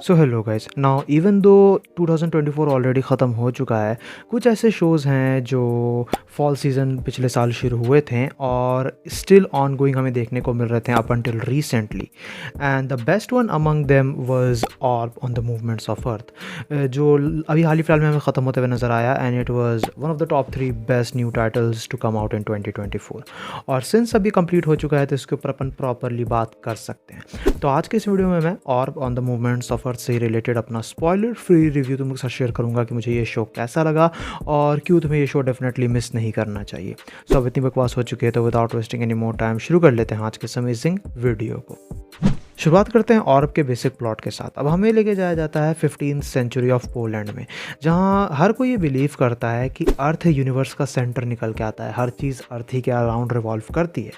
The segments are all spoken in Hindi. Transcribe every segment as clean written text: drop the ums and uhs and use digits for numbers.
So hello guys, now even though 2024 already ख़त्म हो चुका है। कुछ ऐसे शोज़ हैं जो फॉल सीज़न पिछले साल शुरू हुए थे और स्टिल ऑन गोइंग हमें देखने को मिल रहे थे up until recently. And the best one among them was ऑर्ब on the movements of अर्थ, जो अभी हाल ही फिलहाल में हमें ख़त्म होते हुए नज़र आया। And it was one of the top 3 best new titles to come out in 2024। और सिंस अभी कंप्लीट हो चुका है तो इसके ऊपर अपन प्रॉपरली बात कर सकते हैं। तो आज के इस वीडियो में मैं ऑर्ब ऑन द मूवमेंट्स ऑफ अर्थ से रिलेटेड अपना स्पॉइलर फ्री रिव्यू तुमके साथ शेयर करूंगा कि मुझे ये शो कैसा लगा और क्यों तुम्हें ये शो डेफिनेटली मिस नहीं करना चाहिए। सो अब इतनी बकवास हो चुकी है तो without wasting any more time शुरू कर लेते हैं आज के इस अमेजिंग वीडियो को। शुरुआत करते हैं ऑर्ब के बेसिक प्लॉट के साथ। अब हमें लेके जाया जाता है 15th सेंचुरी ऑफ पोलैंड में, जहाँ हर कोई ये बिलीव करता है कि अर्थ यूनिवर्स का सेंटर निकल के आता है, हर चीज़ अर्थ ही के अराउंड रिवॉल्व करती है।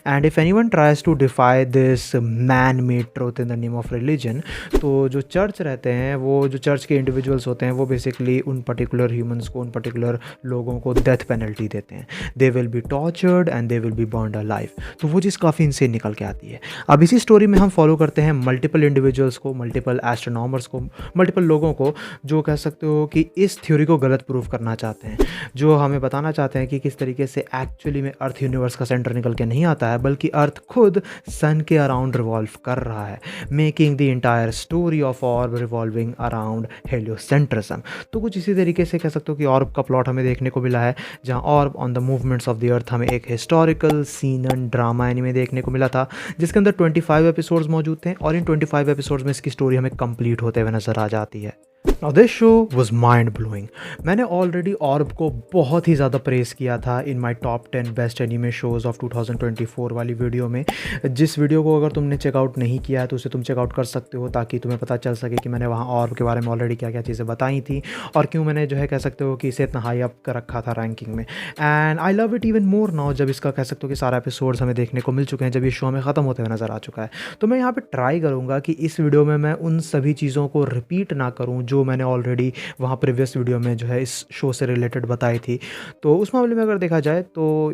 And if anyone tries to defy this man made truth in the name of religion, तो जो चर्च रहते हैं, वो जो चर्च के इंडिविजुअल्स होते हैं, वो बेसिकली उन पर्टिकुलर ह्यूमंस को, उन पर्टिकुलर लोगों को डेथ पेनल्टी देते हैं। They will be tortured and they will be burned alive. तो वो चीज़ काफ़ी इनसे निकल के आती है। अब इसी स्टोरी में हम फॉलो करते हैं मल्टीपल इंडिविजुअल्स को, मल्टीपल एस्ट्रोनॉमर्स को, मल्टीपल लोगों को जो कह सकते हो कि इस थ्योरी को गलत प्रूव करना चाहते हैं, जो हमें बताना चाहते हैं कि किस तरीके से एक्चुअली में अर्थ यूनिवर्स का सेंटर निकल के नहीं आता है, बल्कि अर्थ खुद सन के अराउंड रिवॉल्व कर रहा है, making the entire story of ऑर्ब revolving around heliocentrism. तो कुछ इसी तरीके से कह सकते हो कि ऑर्ब का प्लॉट हमें देखने को मिला है, जहाँ ऑर्ब on the movements of the earth हमें एक हिस्टोरिकल सीनन ड्रामा एनिमे देखने को मिला था, जिसके अंदर 25 एपिसोड्स मौजूद थे और इन 25 एपिसोड्स में इसकी स्टोरी हमें कंप्लीट होते हुए नजर आ जाती है। Now this show was mind blowing। मैंने ऑलरेडी ऑर्ब को बहुत ही ज़्यादा प्रेस किया था in my top 10 best anime shows of 2024 वाली वीडियो में, जिस वीडियो को अगर तुमने चेकआउट नहीं किया है तो उसे तुम चेकआउट कर सकते हो, ताकि तुम्हें पता चल सके कि मैंने वहाँ ऑर्ब के बारे में ऑलरेडी क्या क्या चीज़ें बताई थी और क्यों मैंने जो है कह सकते हो कि इसे इतना हाई अप कर रखा था रैंकिंग में। And I love it even more now, जब इसका कह सकते हो कि सारा एपिसोड्स हमें देखने को मिल चुके हैं, जब ये शो हमें ख़त्म होते हुए नज़र आ चुका है। तो मैं यहाँ पर ट्राई करूँगा कि इस वीडियो में मैं उन सभी चीज़ों को रिपीट ना करूँ जो मैंने ऑलरेडी वहाँ प्रीवियस वीडियो में जो है इस शो से रिलेटेड बताई थी। तो उस मामले में अगर देखा जाए तो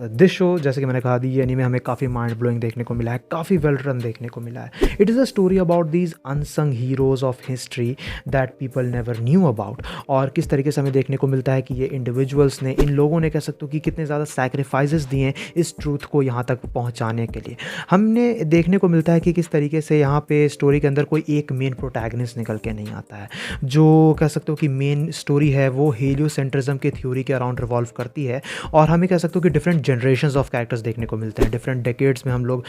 दिस शो, जैसे कि मैंने कहा दी, एनीमे हमें काफ़ी माइंड ब्लोइंग देखने को मिला है, काफ़ी वेल रन देखने को मिला है। It is a story about these unsung heroes of history that people never knew about, और किस तरीके से हमें देखने को मिलता है कि ये इंडिविजुअल्स ने, इन लोगों ने कह सकते हो कि कितने ज़्यादा सैक्रिफाइसेस दिए इस ट्रूथ को यहाँ तक पहुँचाने के लिए। हमने देखने को मिलता है कि किस तरीके से यहाँ पे स्टोरी के अंदर कोई एक मेन प्रोटैगनिस्ट निकल के नहीं आता है। जो कह सकते हो कि मेन स्टोरी है वो हेलियोसेंट्रिज्म के थ्योरी के अराउंड रिवॉल्व करती है, और हमें कह सकते हो कि डिफरेंट जनरेशंस ऑफ कैरेक्टर्स देखने को मिलते हैं, डिफरेंट डेकेड्स में हम लोग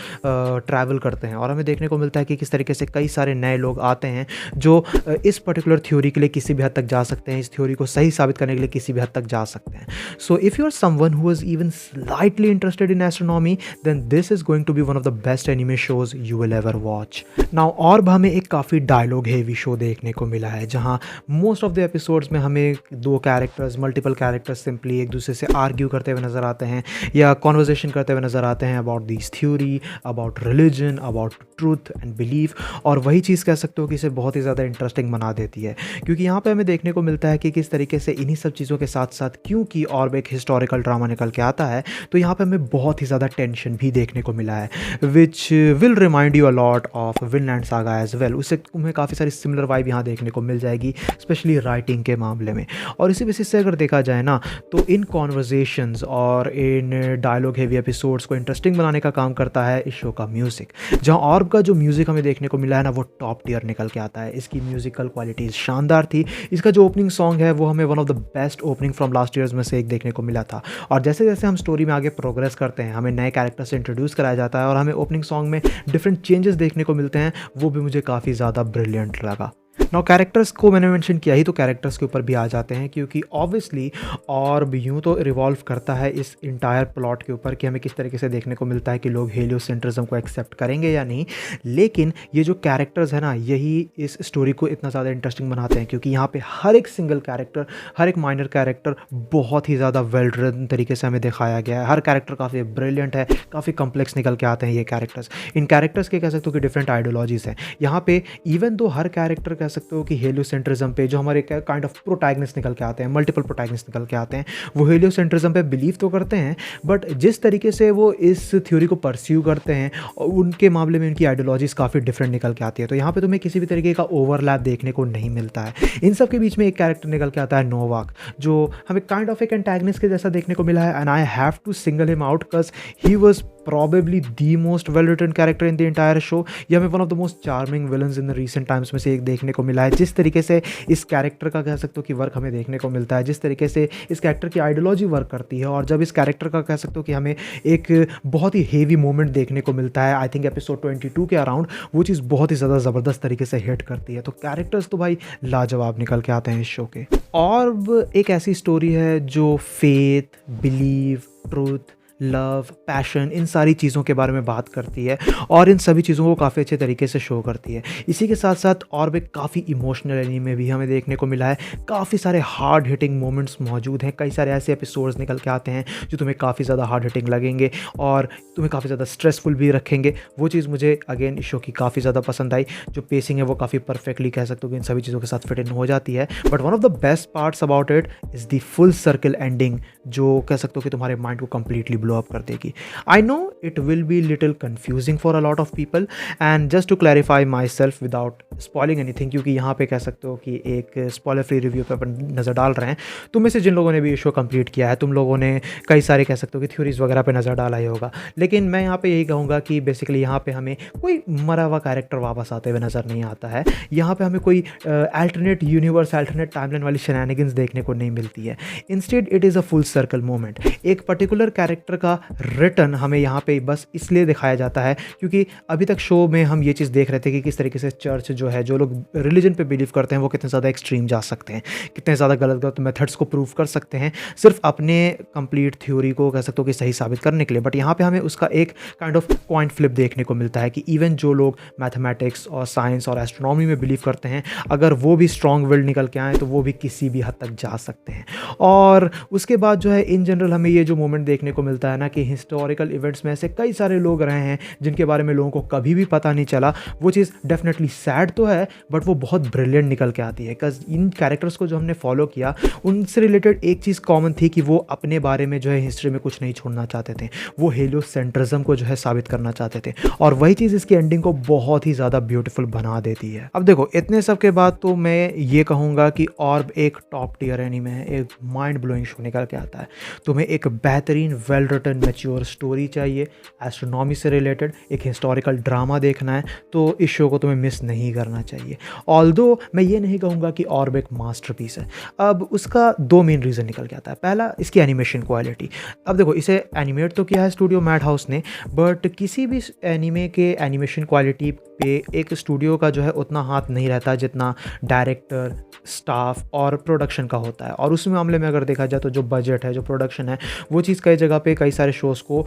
ट्रैवल करते हैं, और हमें देखने को मिलता है कि किस तरीके से कई सारे नए लोग आते हैं जो इस पर्टिकुलर थ्योरी के लिए किसी भी हद तक जा सकते हैं, इस थ्योरी को सही साबित करने के लिए किसी भी हद तक जा सकते हैं। So if you are someone who is even slightly interested in astronomy, then this is going to be one of the best anime shows you will ever watch. Now Orb हमें एक काफ़ी डायलॉग हेवी शो देखने को मिला है, जहाँ मोस्ट ऑफ द एपिसोड्स में हमें दो कैरेक्टर्स, मल्टीपल कैरेक्टर्स सिंपली एक दूसरे से आर्ग्यू करते हुए नज़र आते हैं या कॉन्वर्जेशन करते हुए नज़र आते हैं about this theory, about religion, about truth and belief. और वही चीज़ कह सकते हो कि इसे बहुत ही ज़्यादा इंटरेस्टिंग बना देती है, क्योंकि यहाँ पे हमें देखने को मिलता है कि किस तरीके से इन्हीं सब चीज़ों के साथ साथ, क्योंकि ऑर्ब एक हिस्टोरिकल ड्रामा निकल के आता है, तो यहाँ पे हमें बहुत ही ज़्यादा टेंशन भी देखने को मिला है, which will remind you a lot of Vinland Saga as well. उससे तुम्हें काफ़ी सारी सिमिलर वाइब यहाँ देखने को मिल जाएगी, स्पेशली राइटिंग के मामले में। और इसी बेसिस से अगर देखा जाए ना, तो इन कॉन्वर्जेशंस और इन डायलॉग हेवी एपिसोड्स को इंटरेस्टिंग बनाने का काम करता है इस शो का म्यूज़िक, जहाँ ऑर्ब का जो म्यूज़िक हमें देखने को मिला है ना, वो टॉप टियर निकल के आता है। इसकी म्यूज़िकल क्वालिटीज़ शानदार थी। इसका जो ओपनिंग सॉन्ग है वो हमें one of the best opening from last years में से एक देखने को मिला था। और जैसे जैसे हम स्टोरी में आगे प्रोग्रेस करते हैं, हमें नए कैरेक्टर से इंट्रोड्यूस कराया जाता है और हमें ओपनिंग सॉन्ग में डिफरेंट चेंजेस देखने को मिलते हैं, वो भी मुझे काफ़ी ज़्यादा ब्रिलियंट लगा। नाउ कैरेक्टर्स को मैंने मेंशन किया ही, तो कैरेक्टर्स के ऊपर भी आ जाते हैं, क्योंकि ऑब्वियसली ऑर्ब यूँ तो रिवॉल्व करता है इस इंटायर प्लॉट के ऊपर कि हमें किस तरीके से देखने को मिलता है कि लोग हेलियोसेंट्रिज्म को एक्सेप्ट करेंगे या नहीं। लेकिन ये जो कैरेक्टर्स है ना, यही इस स्टोरी को इतना ज़्यादा इंटरेस्टिंग बनाते हैं, क्योंकि यहाँ पे हर एक सिंगल कैरेक्टर, हर एक माइनर कैरेक्टर बहुत ही ज़्यादा वेल रिटन तरीके से हमें दिखाया गया है। हर कैरेक्टर काफ़ी ब्रिलियंट है, काफ़ी कम्प्लेक्स निकल के आते हैं ये कैरेक्टर्स। इन कैरेक्टर्स के कह सकते हो कि डिफरेंट आइडियोलॉजीज़ हैं यहाँ पे। इवन दो हर कैरेक्टर कह सकते हो कि हेलियोसेंट्रिज्म पे जो हमारे काइंड ऑफ प्रोटैगनिस्ट निकल के आते हैं, मल्टीपल प्रोटैगनिस्ट निकल के आते हैं, वो हेलियोसेंट्रिज्म पे बिलीव तो करते हैं, बट जिस तरीके से वो इस थ्योरी को परस्यू करते हैं उनके मामले में उनकी आइडियोलॉजीज़ काफ़ी डिफरेंट निकल के आती है। तो यहाँ पे तुम्हें किसी भी तरीके का ओवरलैप देखने को नहीं मिलता है। इन सब के बीच में एक कैरेक्टर निकल के आता है नोवाक, जो हमें काइंड ऑफ एक एंटैगनिस्ट के जैसा देखने को मिला है, and I have to single him out because he was probably the most well written character in the entire show। ये हमें one of the most charming villains in the recent times में से एक देखने को मिला है। जिस तरीके से इस कैरेक्टर का कह सकते हो कि वर्क हमें देखने को मिलता है, जिस तरीके से इस कैरेक्टर की आइडियोलॉजी वर्क करती है, और जब इस कैरेक्टर का कह सकते हो कि हमें एक बहुत ही हेवी मोमेंट देखने को मिलता है, आई थिंक एपिसोड 22 के अराउंड, वो चीज़ बहुत ही ज़्यादा ज़बरदस्त तरीके से हिट करती है। तो कैरेक्टर्स तो भाई लाजवाब निकल के आते हैं इस शो के। और एक ऐसी स्टोरी है जो faith, believe, truth, love, passion, इन सारी चीज़ों के बारे में बात करती है और इन सभी चीज़ों को काफ़ी अच्छे तरीके से शो करती है। इसी के साथ साथ और भी काफ़ी इमोशनल एनीमे भी हमें देखने को मिला है, काफ़ी सारे हार्ड हिटिंग मोमेंट्स मौजूद हैं, कई सारे ऐसे एपिसोड्स निकल के आते हैं जो तुम्हें काफ़ी ज़्यादा हार्ड हिटिंग लगेंगे और तुम्हें काफ़ी ज़्यादा स्ट्रेसफुल भी रखेंगे। वो चीज़ मुझे अगेन इस शो की काफ़ी ज़्यादा पसंद आई। जो पेसिंग है वो काफ़ी परफेक्टली कह सकते हो कि इन सभी चीज़ों के साथ फिट इन हो जाती है। But one of the best parts about it is the full circle ending, जो कह सकते हो कि तुम्हारे माइंड को कंप्लीटली ब्लो अप कर देगी। I know it will be little confusing for a lot of people, and just to clarify myself without spoiling anything, क्योंकि यहाँ पे कह सकते हो कि एक स्पॉइलर फ्री रिव्यू पे अपन नज़र डाल रहे हैं। तुम में से जिन लोगों ने भी ये शो कंप्लीट किया है, तुम लोगों ने कई सारे कह सकते हो कि थ्योरीज वगैरह पे नज़र डाला ही होगा, लेकिन मैं यहाँ पे यही कहूँगा कि बेसिकली यहाँ पे हमें कोई मरा हुआ कैरेक्टर वापस आते हुए नज़र नहीं आता है। यहाँ पे हमें कोई अल्टरनेट यूनिवर्स, अल्टरनेट टाइमलाइन वाली शेनानिगन्स देखने को नहीं मिलती है। Instead it is a full circle moment. एक पर्टिकुलर कैरेक्टर का रिटर्न हमें यहाँ पे बस इसलिए दिखाया जाता है क्योंकि अभी तक शो में हम ये चीज़ देख रहे थे कि किस तरीके से चर्च जो है, जो लोग रिलीजन पे बिलीव करते हैं, वो कितने ज़्यादा एक्सट्रीम जा सकते हैं, कितने ज़्यादा गलत गलत मेथड्स को प्रूव कर सकते हैं सिर्फ अपने कंप्लीट थ्योरी को कह सकते हो कि सही साबित करने के लिए। बट यहाँ पे हमें उसका एक काइंड ऑफ पॉइंट फ्लिप देखने को मिलता है कि इवन जो लोग मैथमेटिक्स और साइंस और एस्ट्रोनॉमी में बिलीव करते हैं, अगर वो भी स्ट्रॉन्ग विल निकल के आए तो वो भी किसी भी हद तक जा सकते हैं। और उसके बाद जो है इन जनरल हमें ये जो मोमेंट देखने को मिलता है ना कि हिस्टोरिकल इवेंट्स में ऐसे कई सारे लोग रहे हैं जिनके बारे में लोगों को कभी भी पता नहीं चला। वो चीज़ डेफिनेटली सैड तो है बट वो बहुत ब्रिलियंट निकल के आती है, बिकॉज इन कैरेक्टर्स को जो हमने फॉलो किया उनसे रिलेटेड एक चीज़ कॉमन थी कि वो अपने बारे में जो है हिस्ट्री में कुछ नहीं छोड़ना चाहते थे, वो हेलियोसेंट्रिज्म को जो है साबित करना चाहते थे, और वही चीज़ इसकी एंडिंग को बहुत ही ज़्यादा ब्यूटीफुल बना देती है। अब देखो इतने सब के बाद तो मैं ये कहूँगा कि और एक टॉप टियर एनीमे है, एक माइंड ब्लोइंग शो निकल के आता है। तुम्हें एक बेहतरीन वेल रिटन मैच्योर स्टोरी चाहिए, एस्ट्रोनॉमी से रिलेटेड एक हिस्टोरिकल ड्रामा देखना है तो इस शो को तुम्हें मिस नहीं करना चाहिए। ऑल्दो मैं ये नहीं कहूँगा कि ऑर्ब एक मास्टरपीस है। अब उसका दो मेन रीज़न निकल के आता है। पहला, इसकी एनिमेशन क्वालिटी। अब देखो इसे एनिमेट तो किया है स्टूडियो मैडहाउस ने, बट किसी भी एनीमे के एनिमेशन क्वालिटी पे एक स्टूडियो का जो है उतना हाथ नहीं रहता जितना डायरेक्टर, स्टाफ और प्रोडक्शन का होता है। और उस मामले में अगर देखा जाए तो जो बजट है, जो प्रोडक्शन है, वो चीज़ कई जगह पे कई सारे शोज़ को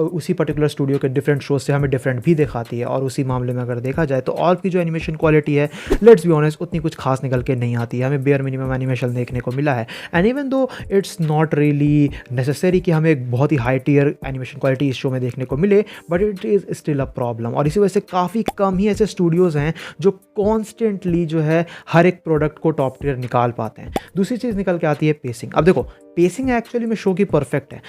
उसी पर्टिकुलर स्टूडियो के डिफरेंट शोज़ से हमें डिफरेंट भी दिखाती है। और उसी मामले में अगर देखा जाए तो और की जो एनिमेशन क्वालिटी है, लेट्स बी ऑनेस्ट, उतनी कुछ खास निकल के नहीं आती है। हमें बेयर मिनिमम एनिमेशन देखने को मिला है, and even though it's not really necessary कि हमें एक बहुत ही हाई टियर एनिमेशन क्वालिटी इस शो में देखने को मिले, but it is still a problem. और इसी वजह से काफ़ी कम ही ऐसे स्टूडियोज़ हैं जो कॉन्स्टेंटली जो है हर एक प्रोडक्ट को टॉप टियर निकाल पाते हैं। दूसरी चीज़ निकल के आती है पेसिंग। अब देखो पेसिंग एक्चुअली में शो की परफेक्ट है।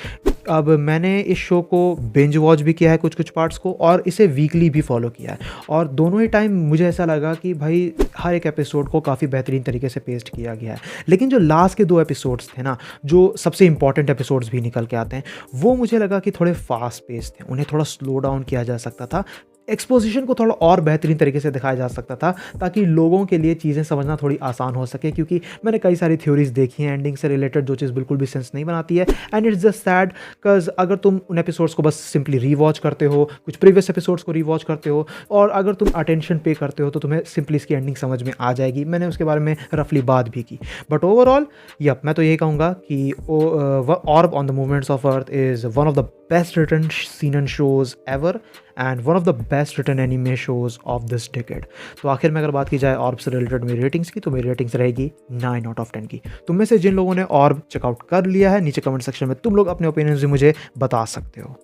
अब मैंने इस शो को बिंज वॉच भी किया है कुछ पार्ट्स को, और इसे वीकली भी फॉलो किया है, और दोनों ही टाइम मुझे ऐसा लगा कि भाई हर एक एपिसोड को काफ़ी बेहतरीन तरीके से पेस्ट किया गया है। लेकिन जो लास्ट के 2 एपिसोड्स थे ना, जो सबसे इंपॉर्टेंट एपिसोड्स भी निकल के आते हैं, वो मुझे लगा कि थोड़े फास्ट पेस थे, उन्हें थोड़ा स्लो डाउन किया जा सकता था, एक्सपोजिशन को थोड़ा और बेहतरीन तरीके से दिखाया जा सकता था ताकि लोगों के लिए चीज़ें समझना थोड़ी आसान हो सके। क्योंकि मैंने कई सारी थ्योरीज देखी हैं एंडिंग से रिलेटेड जो चीज़ बिल्कुल भी सेंस नहीं बनाती है, and it's just sad because अगर तुम उन एपिसोड्स को बस सिंपली रीवॉच करते हो, कुछ प्रीवियस एपिसोड्स को रीवॉच करते हो, और अगर तुम अटेंशन पे करते हो तो तुम्हें सिंपली इसकी एंडिंग समझ में आ जाएगी। मैंने उसके बारे में रफली बात भी की, बट ओवरऑल मैं तो यही कहूँगा कि orb on the movements of earth is one of the best written seinen shows ever and one of the best written anime shows of this decade. तो आखिर में अगर बात की जाए ऑर्ब से रिलेटेड मेरी रेटिंग्स की, तो मेरी रेटिंग्स रहेगी 9 आउट ऑफ 10 की। तुम में से जिन लोगों ने ऑर्ब चेकआउट कर लिया है, नीचे कमेंट सेक्शन में तुम लोग अपने ओपिनियंस भी मुझे बता सकते हो।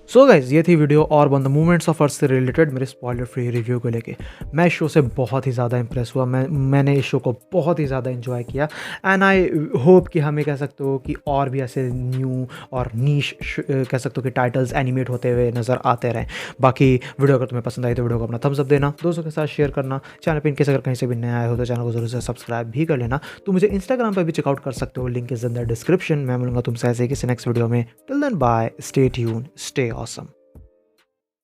सो गाइज़ ये थी वीडियो और वन द मूवमेंट्स ऑफ अर्थ से रिलेटेड मेरे स्पॉइलर फ्री रिव्यू को लेके। मैं इस शो से बहुत ही ज़्यादा इंप्रेस हुआ, मैंने इस शो को बहुत ही ज़्यादा एंजॉय किया एंड आई होप कि हमें कह सकते हो कि और भी ऐसे न्यू और नीश कह सकते हो कि टाइटल्स एनिमेट होते हुए नज़र आते रहें। बाकी वीडियो अगर तुम्हें पसंद आई तो वीडियो को अपना थम्स अप देना, दोस्तों के साथ शेयर करना, चैनल पर इनकेस अगर कहीं से भी नया आए हो तो चैनल को ज़रूर से सब्सक्राइब भी कर लेना। तो मुझे इंस्टाग्राम पर भी चेकआउट कर सकते हो, link is in the description. मैं मिलूंगा तुमसे ऐसे किसी नेक्स्ट वीडियो में। Till then bye, stay tuned, stay awesome.